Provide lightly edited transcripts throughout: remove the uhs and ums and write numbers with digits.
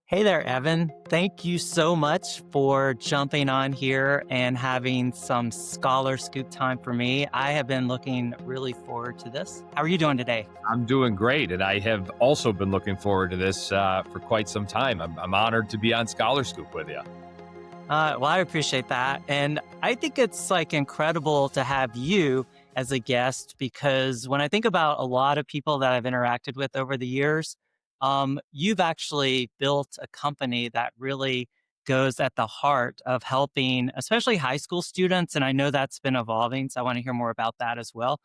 Hey there, Evan. Thank you so much for jumping on here and having some ScholarScoop time for me. I have been looking really forward to this. How are you doing today? I'm doing great, and I have also been looking forward to this for quite some time. I'm honored to be on ScholarScoop with you. Well, I appreciate that. And I think it's like incredible to have you as a guest because when I think about a lot of people that I've interacted with over the years, you've actually built a company that really goes at the heart of helping, especially high school students. And I know that's been evolving. So I want to hear more about that as well.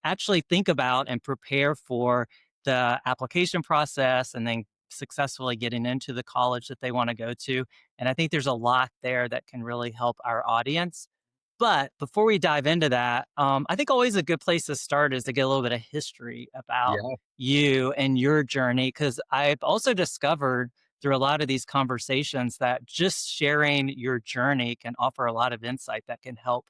Actually think about and prepare for the application process and then successfully getting into the college that they want to go to. And I think there's a lot there that can really help our audience. But before we dive into that, I think always a good place to start is to get a little bit of history about Yeah. you and your journey. Because I've also discovered through a lot of these conversations that just sharing your journey can offer a lot of insight that can help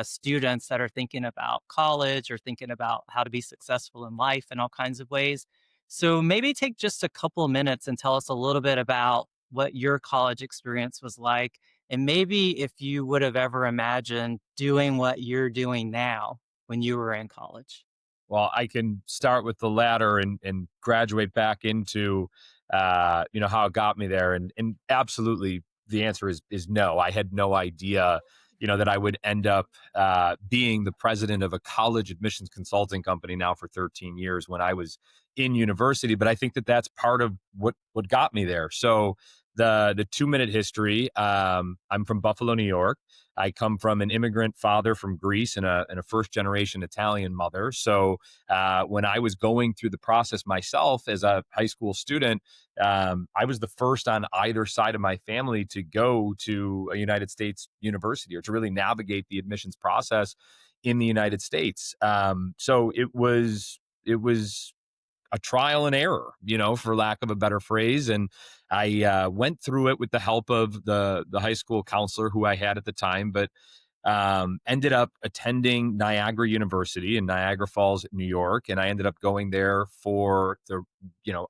students that are thinking about college or thinking about how to be successful in life in all kinds of ways. So maybe take just a couple of minutes and tell us a little bit about what your college experience was like. And maybe if you would have ever imagined doing what you're doing now when you were in college. Well, I can start with the latter and graduate back into how it got me there, and absolutely the answer is no. I had no idea that I would end up being the president of a college admissions consulting company now for 13 years when I was in university. But I think that that's part of what got me there. So the 2 minute history. I'm from Buffalo, New York. I come from an immigrant father from Greece and a first generation Italian mother. So when I was going through the process myself as a high school student, I was the first on either side of my family to go to a United States university or to really navigate the admissions process in the United States. So it was a trial and error, for lack of a better phrase. And I went through it with the help of the high school counselor who I had at the time, but ended up attending Niagara University in Niagara Falls, New York. And I ended up going there for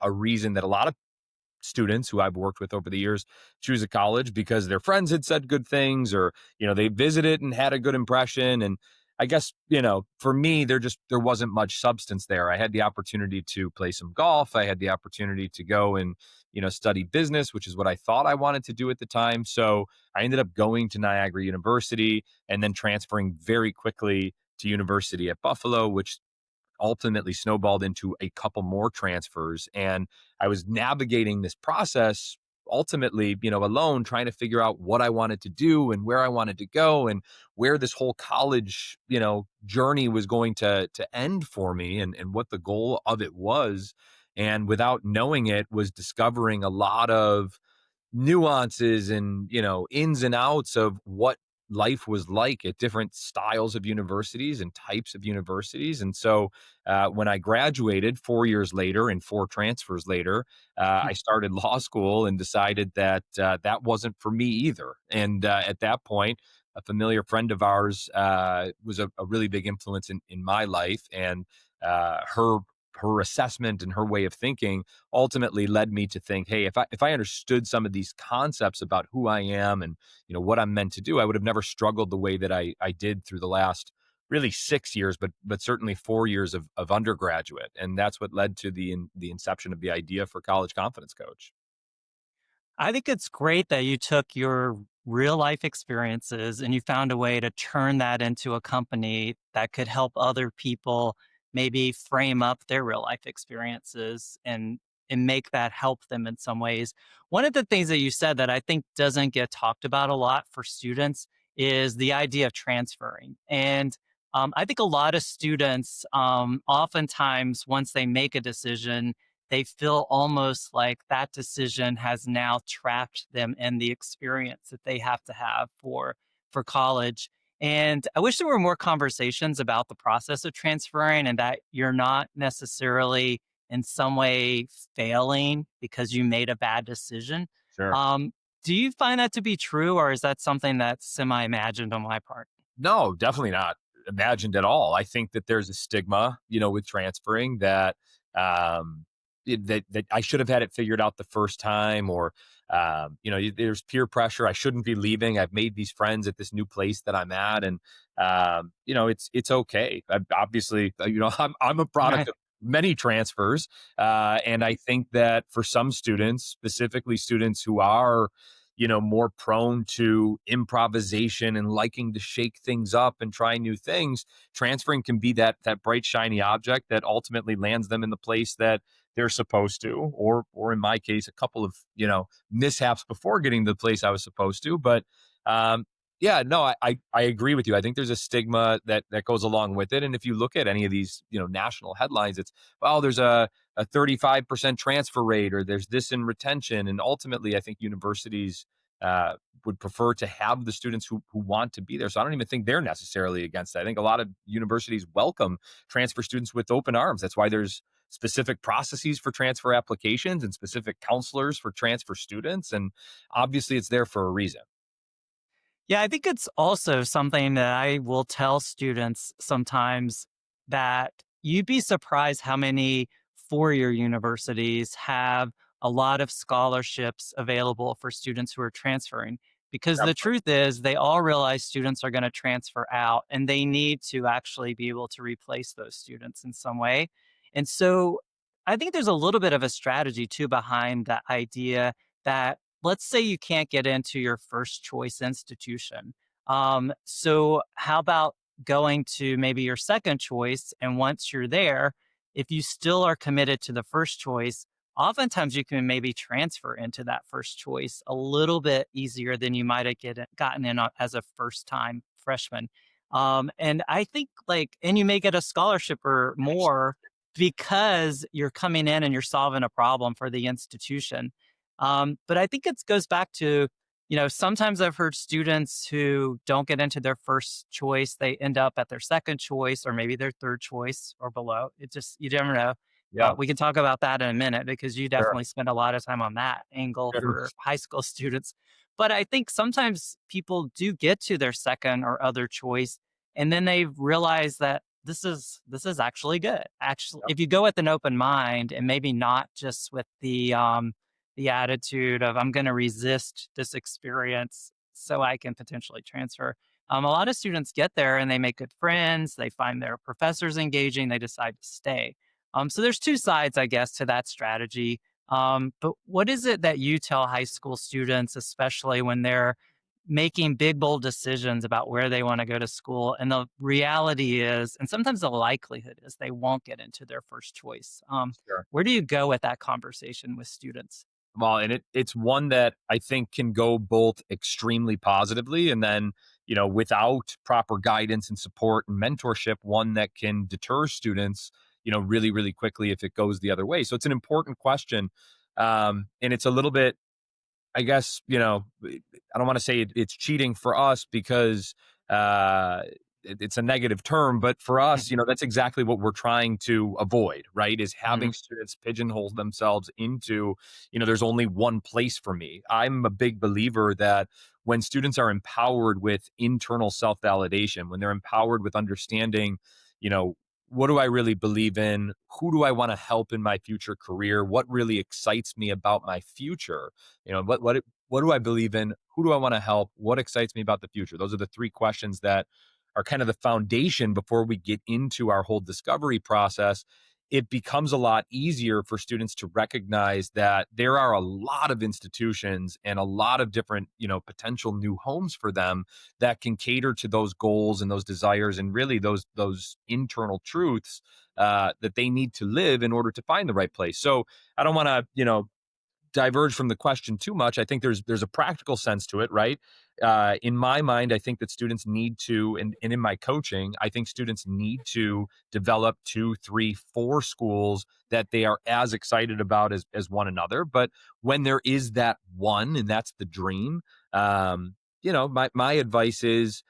a reason that a lot of students who I've worked with over the years choose a college because their friends had said good things or, they visited and had a good impression. And I guess, for me, there wasn't much substance there. I had the opportunity to play some golf. I had the opportunity to go and, study business, which is what I thought I wanted to do at the time. So I ended up going to Niagara University and then transferring very quickly to University at Buffalo, which ultimately snowballed into a couple more transfers. And I was navigating this process ultimately, alone, trying to figure out what I wanted to do and where I wanted to go and where this whole college, journey was going to end for me and what the goal of it was. And without knowing it, was discovering a lot of nuances and ins and outs of what life was like at different styles of universities and types of universities. And so when I graduated 4 years later and four transfers later, I started law school and decided that that wasn't for me either. And at that point, a familiar friend of ours was a really big influence in my life, and her assessment and her way of thinking ultimately led me to think, hey, if I understood some of these concepts about who I am and what I'm meant to do, I would have never struggled the way that I did through the last really 6 years, but certainly 4 years of undergraduate, and that's what led to the inception of the idea for College Confidence Coach. I think it's great that you took your real life experiences and you found a way to turn that into a company that could help other people maybe frame up their real life experiences and make that help them in some ways. One of the things that you said that I think doesn't get talked about a lot for students is the idea of transferring. And I think a lot of students, oftentimes, once they make a decision, they feel almost like that decision has now trapped them in the experience that they have for college. And I wish there were more conversations about the process of transferring and that you're not necessarily in some way failing because you made a bad decision. Sure. Um, do you find that to be true, or is that something that's semi imagined on my part? No, definitely not imagined at all. I think that there's a stigma, with transferring that that I should have had it figured out the first time, or there's peer pressure. I shouldn't be leaving. I've made these friends at this new place that I'm at, and it's okay. Obviously, I'm a product Right. of many transfers, and I think that for some students, specifically students who are more prone to improvisation and liking to shake things up and try new things, transferring can be that bright shiny object that ultimately lands them in the place that they're supposed to, or in my case, a couple of mishaps before getting to the place I was supposed to. But yeah, no, I agree with you. I think there's a stigma that goes along with it. And if you look at any of these national headlines, it's, well, there's a 35% transfer rate, or there's this in retention. And ultimately, I think universities uh, would prefer to have the students who want to be there. So I don't even think they're necessarily against that. I think a lot of universities welcome transfer students with open arms. That's why there's specific processes for transfer applications and specific counselors for transfer students. And obviously, it's there for a reason. Yeah, I think it's also something that I will tell students sometimes, that you'd be surprised how many four-year universities have a lot of scholarships available for students who are transferring. Because the Absolutely. truth is, they all realize students are going to transfer out and they need to actually be able to replace those students in some way. And so I think there's a little bit of a strategy too behind that idea that, let's say you can't get into your first choice institution. So how about going to maybe your second choice? And once you're there, if you still are committed to the first choice, oftentimes you can maybe transfer into that first choice a little bit easier than you might have gotten in as a first time freshman. And I think and you may get a scholarship or more because you're coming in and you're solving a problem for the institution. But I think it goes back to, sometimes I've heard students who don't get into their first choice, they end up at their second choice or maybe their third choice or below. It just, you never know. Yeah, We can talk about that in a minute because you sure, definitely spend a lot of time on that angle sure. for high school students. But I think sometimes people do get to their second or other choice, and then they realize that this is actually good. Actually, Yep, if you go with an open mind and maybe not just with the attitude of I'm going to resist this experience so I can potentially transfer. A lot of students get there and they make good friends. They find their professors engaging. They decide to stay. So there's two sides, I guess, to that strategy. But what is it that you tell high school students, especially when they're making big, bold decisions about where they want to go to school? And the reality is, and sometimes the likelihood is, they won't get into their first choice. sure. Where do you go with that conversation with students? Well, and it's one that I think can go both extremely positively, and then, without proper guidance and support and mentorship, one that can deter students, really, really quickly if it goes the other way. So it's an important question. And it's a little bit, I guess, I don't want to say it's cheating for us because it's a negative term, but for us, Mhm, that's exactly what we're trying to avoid, right? Is mhm, having students pigeonhole themselves into, there's only one place for me. I'm a big believer that when students are empowered with internal self validation, when they're empowered with understanding, you know, what do I really believe in? Who do I want to help in my future career? What really excites me about my future? What do I believe in? Who do I want to help? What excites me about the future? Those are the three questions that are kind of the foundation before we get into our whole discovery process. It becomes a lot easier for students to recognize that there are a lot of institutions and a lot of different, potential new homes for them that can cater to those goals and those desires and really those internal truths that they need to live in order to find the right place. So I don't want to, diverge from the question too much. I think there's a practical sense to it, right? In my mind, I think that students need to, and in my coaching, I think students need to develop two, three, four schools that they are as excited about as one another. But when there is that one, and that's the dream, my advice is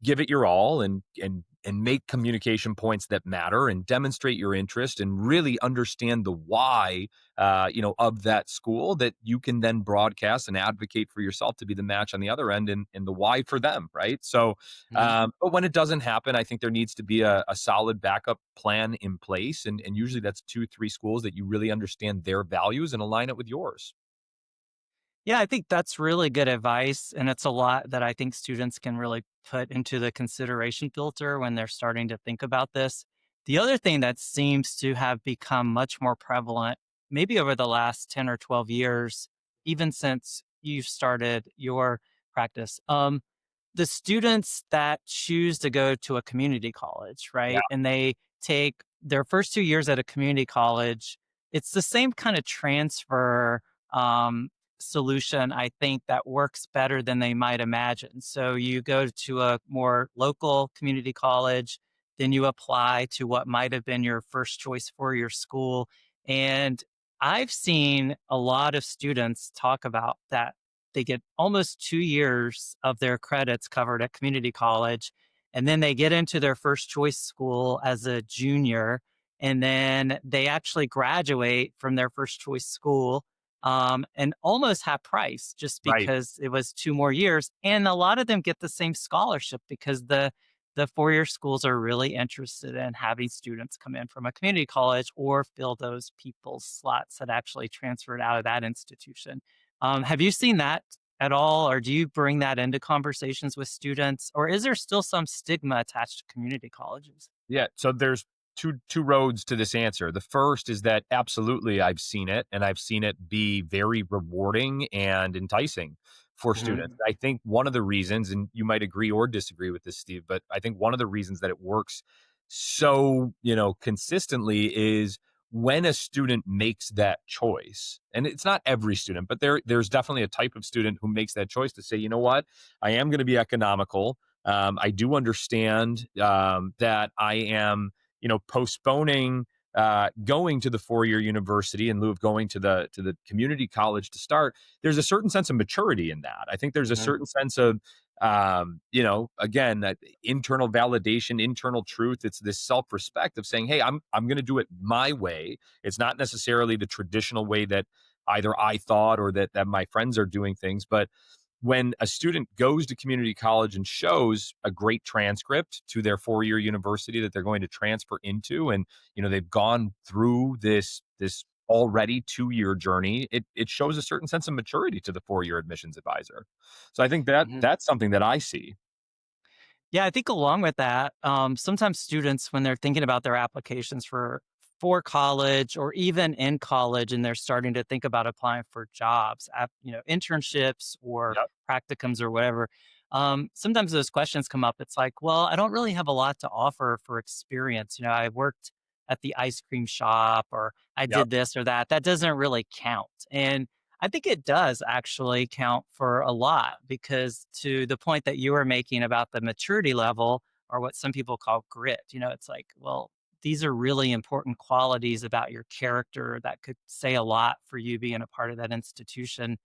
give it your all and and make communication points that matter and demonstrate your interest and really understand the why of that school, that you can then broadcast and advocate for yourself to be the match on the other end, and the why for them, right? So Mhm. but when it doesn't happen, I think there needs to be a solid backup plan in place, and usually that's 2 3 schools that you really understand their values and align it with yours. Yeah, I think that's really good advice. And it's a lot that I think students can really put into the consideration filter when they're starting to think about this. The other thing that seems to have become much more prevalent, maybe over the last 10 or 12 years, even since you've started your practice, the students that choose to go to a community college, Yeah, right? And they take their first 2 years at a community college, it's the same kind of transfer um, solution, I think, that works better than they might imagine. So you go to a more local community college, then you apply to what might have been your first choice for your school. And I've seen a lot of students talk about that they get almost 2 years of their credits covered at community college. And then they get into their first choice school as a junior. And then they actually graduate from their first choice school and almost half price just right. because it was 2 more years. And a lot of them get the same scholarship because the 4 year schools are really interested in having students come in from a community college or fill those people's slots that actually transferred out of that institution. Have you seen that at all, or do you bring that into conversations with students, or is there still some stigma attached to community colleges? Yeah, so there's two roads to this answer. The first is that absolutely I've seen it, and I've seen it be very rewarding and enticing for students. Mhm. I think one of the reasons, and you might agree or disagree with this, Steve, but I think one of the reasons that it works so, consistently is when a student makes that choice. And it's not every student, but there's definitely a type of student who makes that choice to say, you know what, I am going to be economical. I do understand that I am, postponing going to the 4 year university in lieu of going to the community college to start. There's a certain sense of maturity in that. I think there's a Mhm. certain sense of, again, that internal validation, internal truth. It's this self respect of saying, hey, I'm going to do it my way. It's not necessarily the traditional way that either I thought or that my friends are doing things, but when a student goes to community college and shows a great transcript to their 4 year university that they're going to transfer into, and they've gone through this already 2 year journey, it shows a certain sense of maturity to the 4 year admissions advisor. So I think that Mhm. that's something that I see. Yeah, I think along with that, sometimes students, when they're thinking about their applications for college or even in college, and they're starting to think about applying for jobs, internships or Yep. practicums or whatever. Sometimes those questions come up. It's like, well, I don't really have a lot to offer for experience. I worked at the ice cream shop, or I Yep. did this or that. That doesn't really count. And I think it does actually count for a lot because, to the point that you were making about the maturity level, or what some people call grit, it's like, well, these are really important qualities about your character that could say a lot for you being a part of that institution.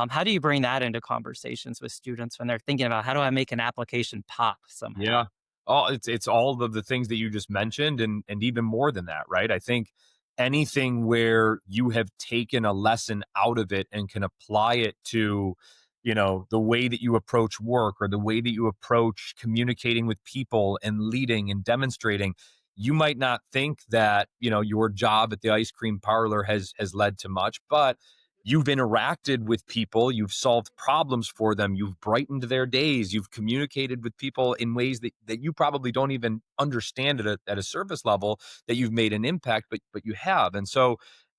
How do you bring that into conversations with students when they're thinking about, how do I make an application pop somehow? Yeah. It's all of the things that you just mentioned, and even more than that, right? I think anything where you have taken a lesson out of it and can apply it to, the way that you approach work or the way that you approach communicating with people and leading and demonstrating. You might not think that, your job at the ice cream parlor has led to much, but you've interacted with people, you've solved problems for them, you've brightened their days, you've communicated with people in ways that you probably don't even understand at a surface level, that you've made an impact, but you have. And so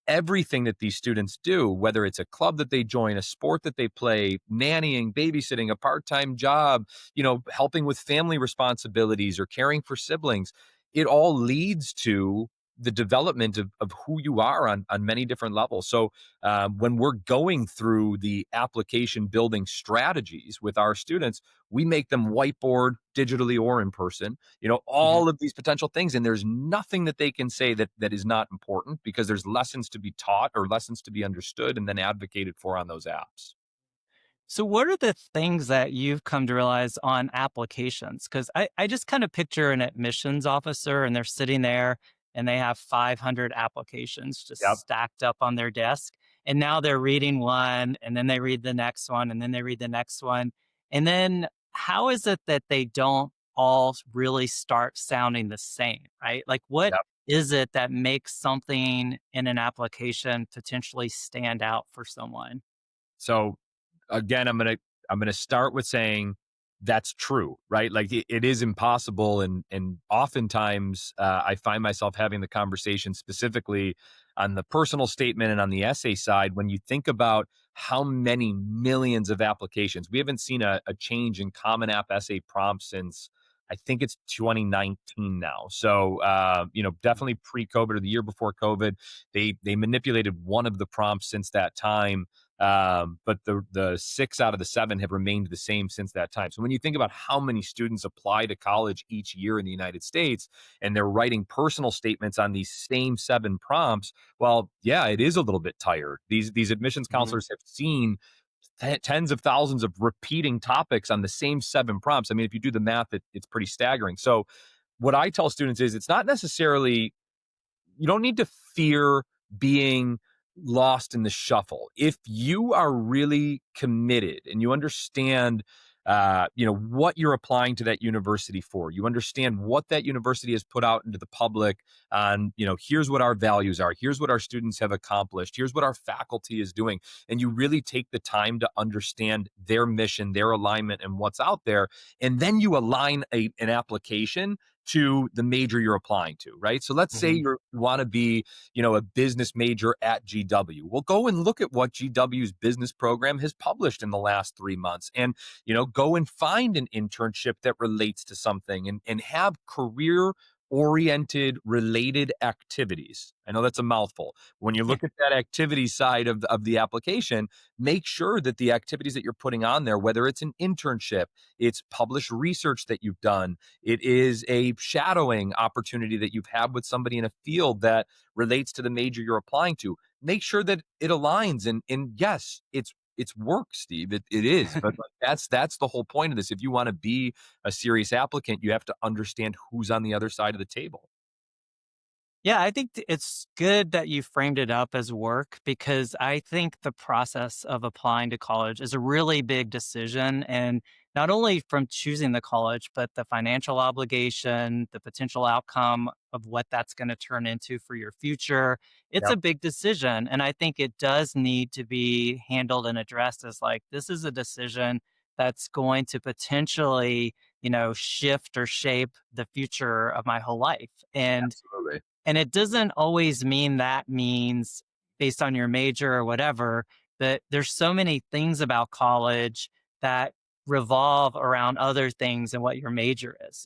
everything that these students do, whether it's a club that they join, a sport that they play, nannying, babysitting, a part-time job, helping with family responsibilities or caring for siblings, it all leads to the development of who you are on many different levels. So when we're going through the application building strategies with our students, we make them whiteboard digitally or in person, Mhm. all of these potential things. And there's nothing that they can say that is not important, because there's lessons to be taught or lessons to be understood and then advocated for on those apps. So, what are the things that you've come to realize on applications? Because I just kind of picture an admissions officer and they're sitting there and they have 500 applications Yep. just stacked up on their desk. And now they're reading one and then they read the next one and then they read the next one. And then how is it that they don't all really start sounding the same, right? Like, what Yep. is it that makes something in an application potentially stand out for someone? So again, I'm gonna start with saying that's true, right? Like it is impossible, and oftentimes I find myself having the conversation specifically on the personal statement and on the essay side when you think about how many millions of applications. We haven't seen a change in Common App essay prompts since I think it's 2019 now. So definitely pre-COVID or the year before COVID, they manipulated one of the prompts since that time, but the 6 out of the 7 have remained the same since that time. So when you think about how many students apply to college each year in the United States and they're writing personal statements on these same 7 prompts, well, yeah, it is a little bit tired. These admissions Mhm. counselors have seen tens of thousands of repeating topics on the same 7 prompts. I mean, if you do the math, it's pretty staggering. So what I tell students is it's not necessarily, you don't need to fear being lost in the shuffle. If you are really committed and you understand, what you're applying to that university for, you understand what that university has put out into the public on, here's what our values are, here's what our students have accomplished, here's what our faculty is doing, and you really take the time to understand their mission, their alignment, and what's out there, and then you align an application to the major you're applying to, right? So let's say Mhm. you want to be, a business major at GW. Well, go and look at what GW's business program has published in the last 3 months, and go and find an internship that relates to something, and have career oriented related activities. I know that's a mouthful. When you Yeah. look at that activity side of the application, make sure that the activities that you're putting on there, whether it's an internship, it's published research that you've done, it is a shadowing opportunity that you've had with somebody in a field that relates to the major you're applying to. Make sure that it aligns. And yes, it's work, Steve. It is, but like, that's the whole point of this. If you want to be a serious applicant, you have to understand who's on the other side of the table. Yeah, I think it's good that you framed it up as work because I think the process of applying to college is a really big decision. And not only from choosing the college, but the financial obligation, the potential outcome of what that's going to turn into for your future. It's a Yep. big decision. And I think it does need to be handled and addressed as like, this is a decision that's going to potentially, shift or shape the future of my whole life. Absolutely. And it doesn't always mean that means based on your major or whatever, but there's so many things about college that revolve around other things and what your major is.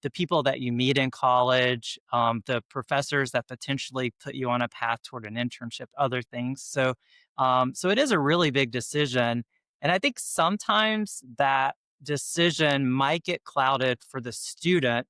The people that you meet in college, the professors that potentially put you on a path toward an internship, other things. So it is a really big decision. And I think sometimes that decision might get clouded for the student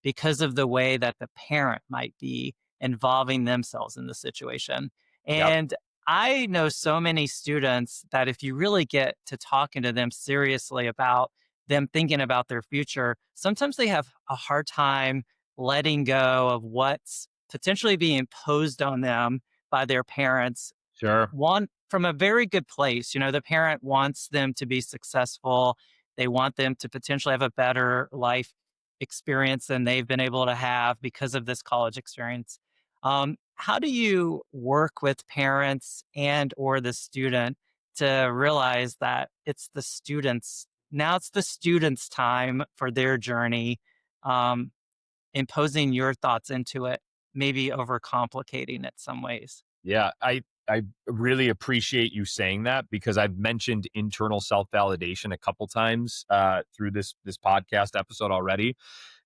because of the way that the parent might be involving themselves in the situation. Yep. And I know so many students that if you really get to talking to them seriously about them thinking about their future, sometimes they have a hard time letting go of what's potentially being imposed on them by their parents. Sure. One from a very good place. The parent wants them to be successful. They want them to potentially have a better life experience than they've been able to have because of this college experience. How do you work with parents and or the student to realize that it's the student's time for their journey, um, imposing your thoughts into it, maybe overcomplicating it some ways? Yeah, I really appreciate you saying that because I've mentioned internal self-validation a couple times through this podcast episode already.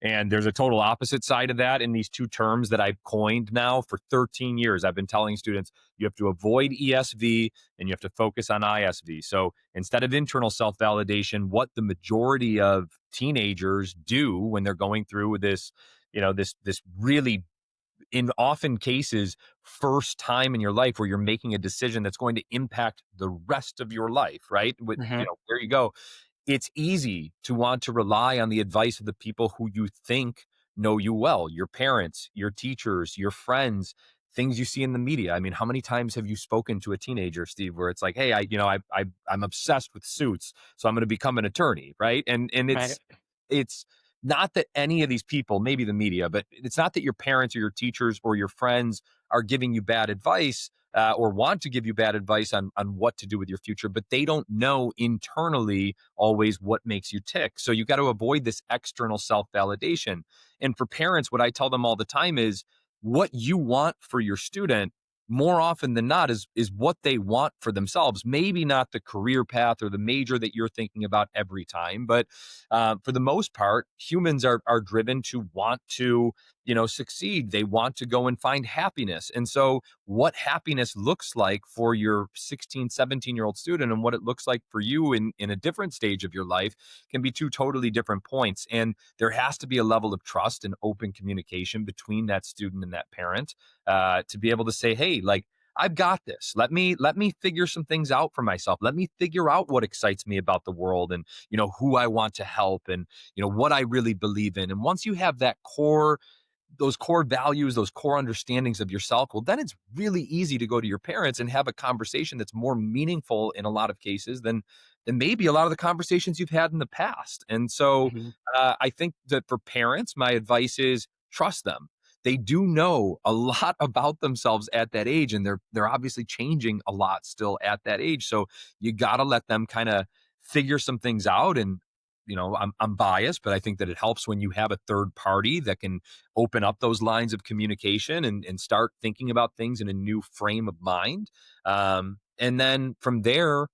And there's a total opposite side of that in these two terms that I've coined now for 13 years. I've been telling students you have to avoid ESV and you have to focus on ISV. So instead of internal self-validation, what the majority of teenagers do when they're going through this, this really in often cases, first time in your life where you're making a decision that's going to impact the rest of your life, right? With, Mhm. there you go. It's easy to want to rely on the advice of the people who you think know you well, your parents, your teachers, your friends, things you see in the media. I mean, how many times have you spoken to a teenager, Steve, where it's like, hey, I'm obsessed with suits, so I'm going to become an attorney, right? And Right. it's not that any of these people, maybe the media, but it's not that your parents or your teachers or your friends are giving you bad advice, or want to give you bad advice on what to do with your future, but they don't know internally always what makes you tick. So you got to avoid this external self validation. And for parents, what I tell them all the time is what you want for your student more often than not is what they want for themselves. Maybe not the career path or the major that you're thinking about every time, but for the most part, humans are driven to want to succeed. They want to go and find happiness. And so what happiness looks like for your 16, 17-year-old student and what it looks like for you in a different stage of your life can be two totally different points. And there has to be a level of trust and open communication between that student and that parent, to be able to say, hey, like, I've got this. Let me figure some things out for myself. Let me figure out what excites me about the world, and who I want to help, and what I really believe in. And once you have those core values, those core understandings of yourself, well, then it's really easy to go to your parents and have a conversation that's more meaningful in a lot of cases than maybe a lot of the conversations you've had in the past. And so Mhm. I think that for parents, my advice is trust them. They do know a lot about themselves at that age, and they're obviously changing a lot still at that age. So you got to let them kind of figure some things out. And I'm biased, but I think that it helps when you have a third party that can open up those lines of communication and start thinking about things in a new frame of mind. And then from there,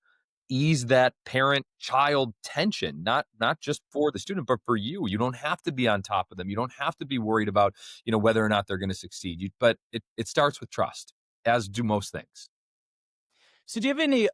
ease that parent child tension, not just for the student, but for you. You don't have to be on top of them. You don't have to be worried about, whether or not they're going to succeed. But it starts with trust, as do most things. So do you have any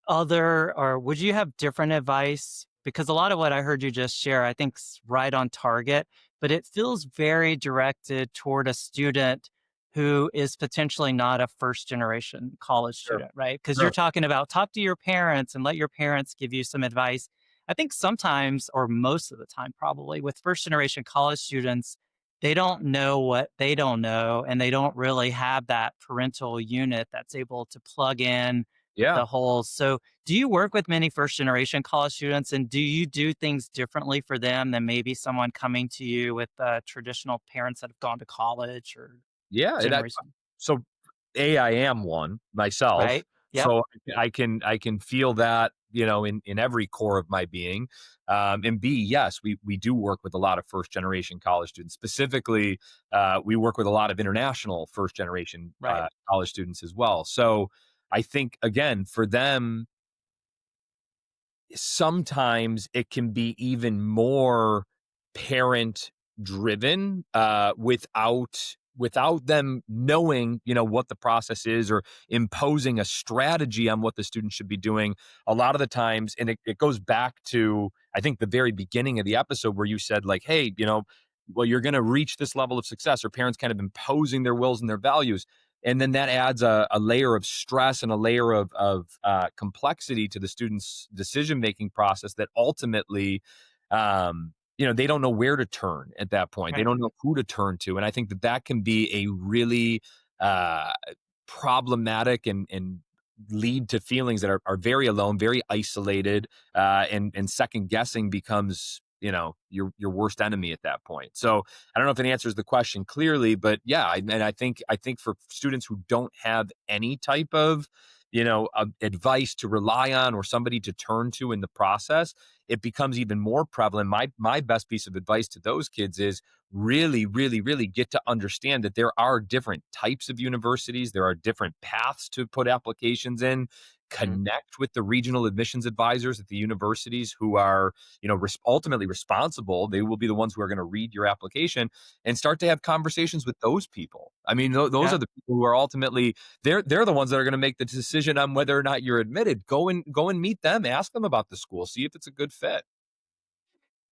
other or would you have different advice? Because a lot of what I heard you just share, I think's right on target, but it feels very directed toward a student who is potentially not a first generation college Sure. student, right? Because you're Sure. talking about talk to your parents and let your parents give you some advice. I think sometimes, or most of the time, probably with first generation college students, they don't know what they don't know, and they don't really have that parental unit that's able to plug in Yeah. the holes. So, do you work with many first generation college students, and do you do things differently for them than maybe someone coming to you with traditional parents that have gone to college or Yeah. generation? So I am one myself, Right? Yep. so I can feel that, in every core of my being. And B, yes, we do work with a lot of first generation college students. Specifically, we work with a lot of international first generation Right. college students as well. So I think again for them, sometimes it can be even more parent driven, without them knowing what the process is or imposing a strategy on what the student should be doing a lot of the times. And it goes back to, I think, the very beginning of the episode where you said, like, hey, well, you're going to reach this level of success, or parents kind of imposing their wills and their values. And then that adds a layer of stress and a layer of complexity to the student's decision making process that ultimately, they don't know where to turn at that point. They Right. don't know who to turn to, and I think that that can be a really uh, problematic and lead to feelings that are very alone, very isolated, and second guessing becomes your worst enemy at that point. So I don't know if it answers the question clearly, but yeah, and I think for students who don't have any type of advice to rely on or somebody to turn to in the process, it becomes even more prevalent. My best piece of advice to those kids is really, really, really get to understand that there are different types of universities. There are different paths to put applications in. Mhm. Connect with the regional admissions advisors at the universities who are ultimately responsible. They will be the ones who are going to read your application, and start to have conversations with those people. I mean, those Yeah. are the people who are ultimately, they're the ones that are going to make the decision on whether or not you're admitted. Go and meet them, ask them about the school, see if it's a good fit.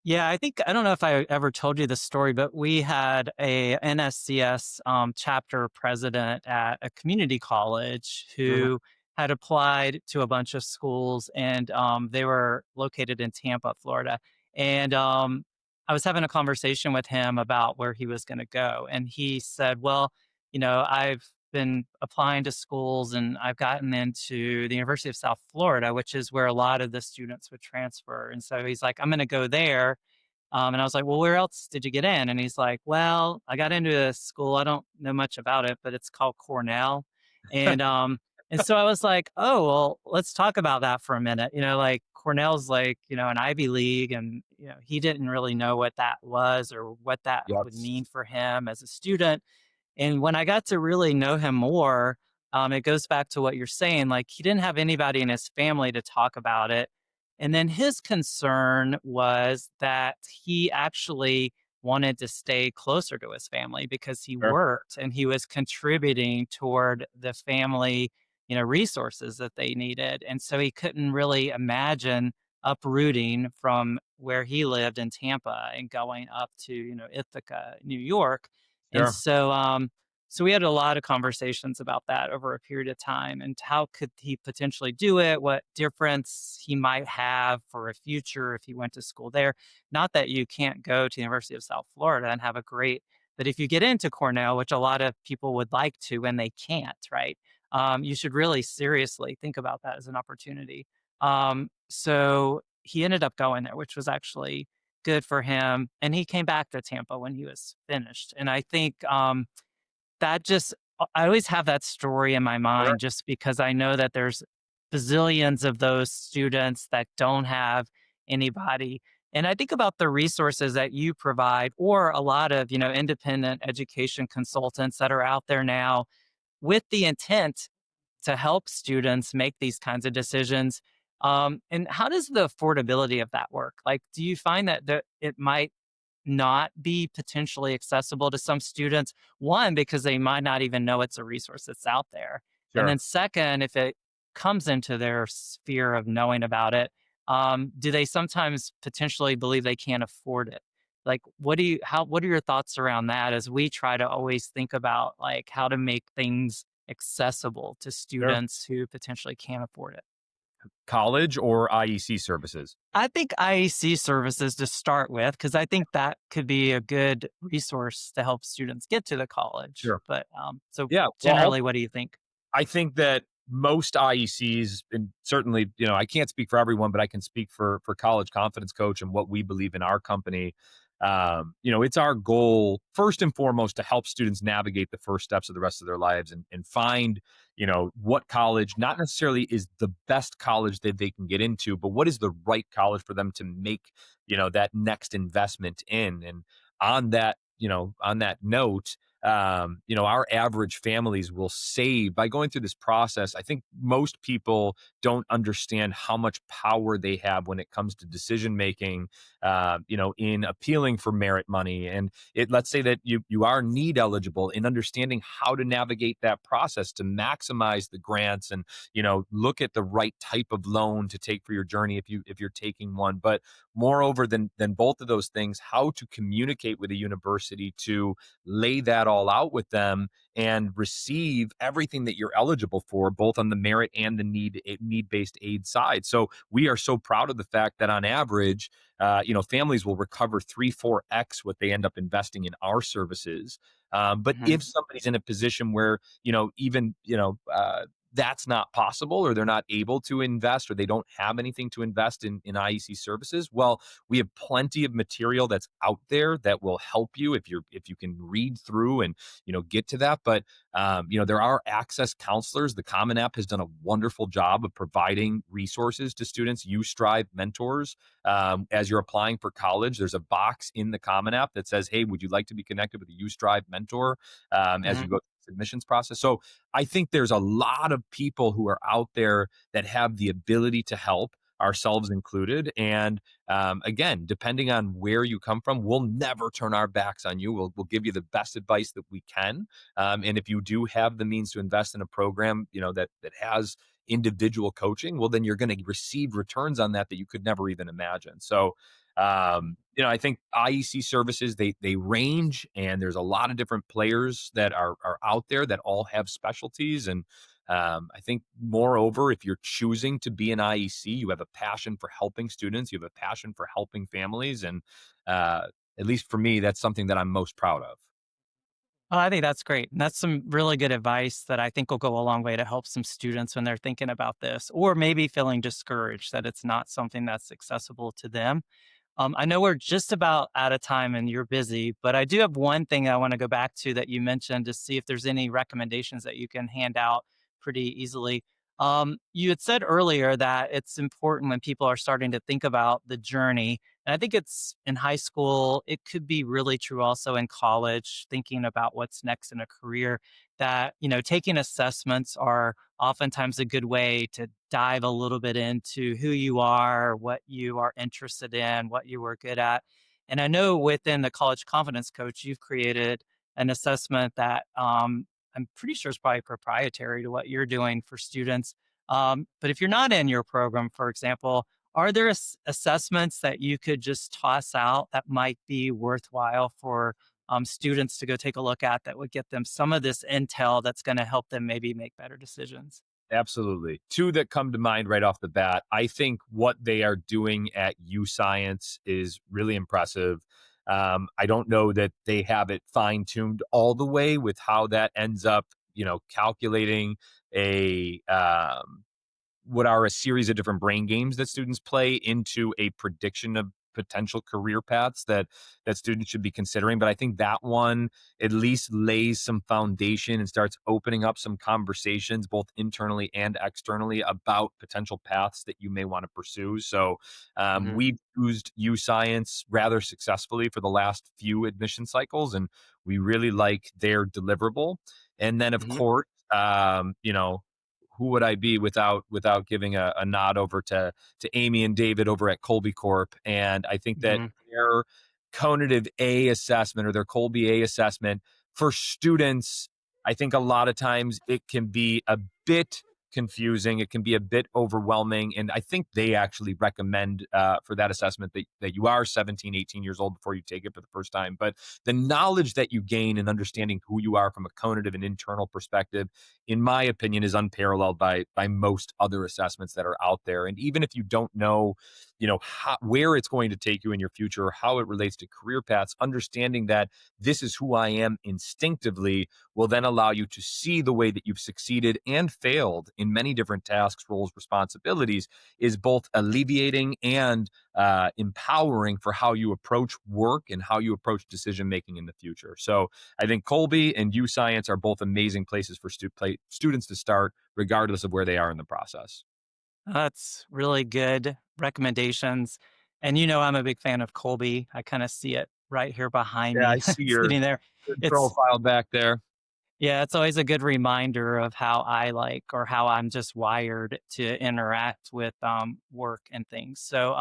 Yeah, I think I don't know if I ever told you this story, but we had a NSCS chapter president at a community college Mhm. who had applied to a bunch of schools, and they were located in Tampa, Florida. And I was having a conversation with him about where he was going to go, and he said, "Well, I've been applying to schools, and I've gotten into the University of South Florida, which is where a lot of the students would transfer." And so he's like, "I'm going to go there." And I was like, "Well, where else did you get in?" And he's like, "Well, I got into a school. I don't know much about it, but it's called Cornell." And and so I was like, "Oh, well, let's talk about that for a minute." Like Cornell's like, an Ivy League, and he didn't really know what that was or what that Yep. would mean for him as a student. And when I got to really know him more, it goes back to what you're saying. Like, he didn't have anybody in his family to talk about it. And then his concern was that he actually wanted to stay closer to his family because he Sure. worked and he was contributing toward the family, resources that they needed. And so he couldn't really imagine uprooting from where he lived in Tampa and going up to, Ithaca, New York. And Sure. so we had a lot of conversations about that over a period of time and how could he potentially do it, what difference he might have for a future if he went to school there. Not that you can't go to the University of South Florida and have a great, but if you get into Cornell, which a lot of people would like to and they can't, right? You should really seriously think about that as an opportunity. So he ended up going there, which was actually good for him. And he came back to Tampa when he was finished. And I think that just, I always have that story in my Sure. mind just because I know that there's bazillions of those students that don't have anybody. And I think about the resources that you provide, or a lot of, independent education consultants that are out there now with the intent to help students make these kinds of decisions. And how does the affordability of that work? Like, do you find that it might not be potentially accessible to some students? One, because they might not even know it's a resource that's out there. And Sure. then second, if it comes into their sphere of knowing about it, do they sometimes potentially believe they can't afford it? Like, what are your thoughts around that as we try to always think about like how to make things accessible to Sure. students who potentially can't afford it? College or IEC services? I think IEC services to start with, because I think that could be a good resource to help students get to the college. Sure. But so Yeah. Well, generally, what do you think? I think that most IECs, and certainly, I can't speak for everyone, but I can speak for College Confidence Coach and what we believe in our company. It's our goal first and foremost to help students navigate the first steps of the rest of their lives and find, what college not necessarily is the best college that they can get into, but what is the right college for them to make, that next investment in. And on that note, our average families will save by going through this process. I think most people don't understand how much power they have when it comes to decision making, in appealing for merit money. And let's say that you are need eligible in understanding how to navigate that process to maximize the grants and, look at the right type of loan to take for your journey if you're taking one. But moreover than both of those things, how to communicate with a university to lay that all out with them and receive everything that you're eligible for, both on the merit and the need-based aid side. So we are so proud of the fact that on average, families will recover 3-4x what they end up investing in our services. But Hmm. if somebody's in a position where, even, that's not possible, or they're not able to invest, or they don't have anything to invest in IEC services, well, we have plenty of material that's out there that will help you if you can read through and, get to that. But there are access counselors. The Common App has done a wonderful job of providing resources to students. You Strive mentors. As you're applying for college, there's a box in the Common App that says, "Hey, would you like to be connected with a You Strive mentor?" As Hmm. you go through the admissions process. So I think there's a lot of people who are out there that have the ability to help, ourselves included. And again, depending on where you come from, we'll never turn our backs on you. We'll give you the best advice that we can. And if you do have the means to invest in a program, that has individual coaching, well, then you're going to receive returns on that you could never even imagine. So, I think IEC services, they range, and there's a lot of different players that are out there that all have specialties. And I think, moreover, if you're choosing to be an IEC, you have a passion for helping students, you have a passion for helping families, and uh, at least for me, that's something that I'm most proud of. Oh, I think that's great. And that's some really good advice that I think will go a long way to help some students when they're thinking about this, or maybe feeling discouraged that it's not something that's accessible to them. I know we're just about out of time and you're busy, but I do have one thing I want to go back to that you mentioned to see if there's any recommendations that you can hand out pretty easily. You had said earlier that it's important when people are starting to think about the journey. And I think it's in high school, it could be really true also in college, thinking about what's next in a career, that, taking assessments are oftentimes a good way to dive a little bit into who you are, what you are interested in, what you were good at. And I know within the College Confidence Coach, you've created an assessment that I'm pretty sure is probably proprietary to what you're doing for students. But if you're not in your program, for example, are there assessments that you could just toss out that might be worthwhile for students to go take a look at that would get them some of this intel that's going to help them maybe make better decisions? Absolutely. Two that come to mind right off the bat. I think what they are doing at U Science is really impressive. I don't know that they have it fine tuned all the way with how that ends up, calculating a what are a series of different brain games that students play into a prediction of potential career paths that students should be considering. But I think that one at least lays some foundation and starts opening up some conversations both internally and externally about potential paths that you may want to pursue. So Hmm. we've used U Science rather successfully for the last few admission cycles, and we really like their deliverable. And then, of Hmm. course, who would I be without giving a nod over to Amy and David over at Colby Corp? And I think that Hmm. their Conative A assessment, or their Colby A assessment for students, I think a lot of times it can be a bit confusing. It can be a bit overwhelming. And I think they actually recommend for that assessment that you are 17, 18 years old before you take it for the first time. But the knowledge that you gain in understanding who you are from a conative and internal perspective, in my opinion, is unparalleled by most other assessments that are out there. And even if you don't know, where it's going to take you in your future or how it relates to career paths, understanding that this is who I am instinctively will then allow you to see the way that you've succeeded and failed in many different tasks, roles, responsibilities, is both alleviating and empowering for how you approach work and how you approach decision making in the future. So I think Colby and U Science are both amazing places for students to start, regardless of where they are in the process. That's really good recommendations. And I'm a big fan of Colby. I kind of see it right here behind Yeah, I me see your sitting there. good It's profile back there. Yeah, it's always a good reminder of how I like or how I'm just wired to interact with work and things. So,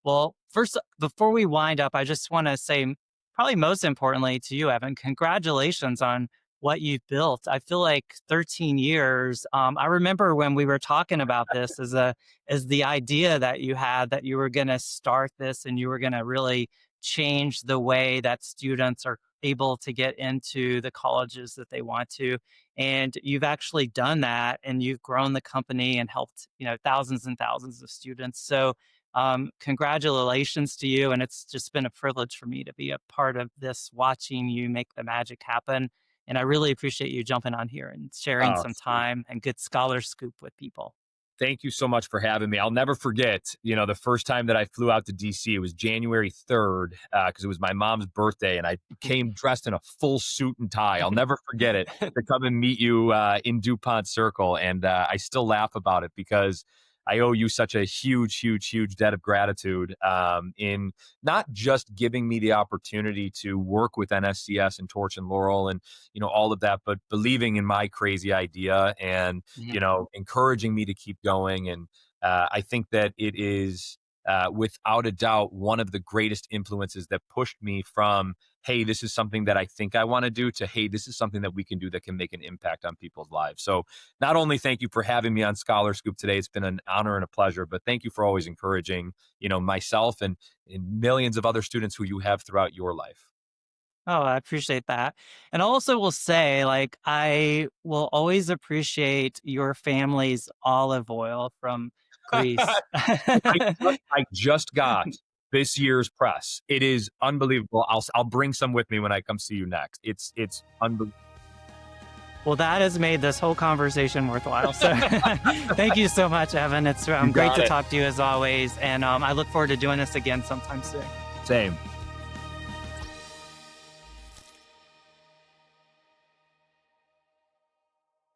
well, first, before we wind up, I just want to say, probably most importantly to you, Evan, congratulations on what you've built. I feel like 13 years. I remember when we were talking about this as the idea that you had that you were going to start this and you were going to really change the way that students are able to get into the colleges that they want to. And you've actually done that and you've grown the company and helped, thousands and thousands of students. So congratulations to you. And it's just been a privilege for me to be a part of this, watching you make the magic happen. And I really appreciate you jumping on here and sharing Oh, some sweet. time and good scholar scoop with people. Thank you so much for having me. I'll never forget, the first time that I flew out to DC. It was January 3rd, because it was my mom's birthday, and I came dressed in a full suit and tie. I'll never forget it, to come and meet you in DuPont Circle. And I still laugh about it because I owe you such a huge, huge, huge debt of gratitude, in not just giving me the opportunity to work with NSCS and Torch and Laurel and, all of that, but believing in my crazy idea and, Mhm. encouraging me to keep going. And I think that it is without a doubt, one of the greatest influences that pushed me from, hey, this is something that I think I want to do, to, hey, this is something that we can do that can make an impact on people's lives. So, not only thank you for having me on ScholarScoop today, it's been an honor and a pleasure, but thank you for always encouraging, myself and millions of other students who you have throughout your life. Oh, I appreciate that. And also will say, like, I will always appreciate your family's olive oil from Greece. I just got this year's press. It is unbelievable. I'll bring some with me when I come see you next. It's unbelievable. Well, that has made this whole conversation worthwhile. So thank you so much, Evan. It's You great got to it. talk to you as always. And I look forward to doing this again sometime soon. Same.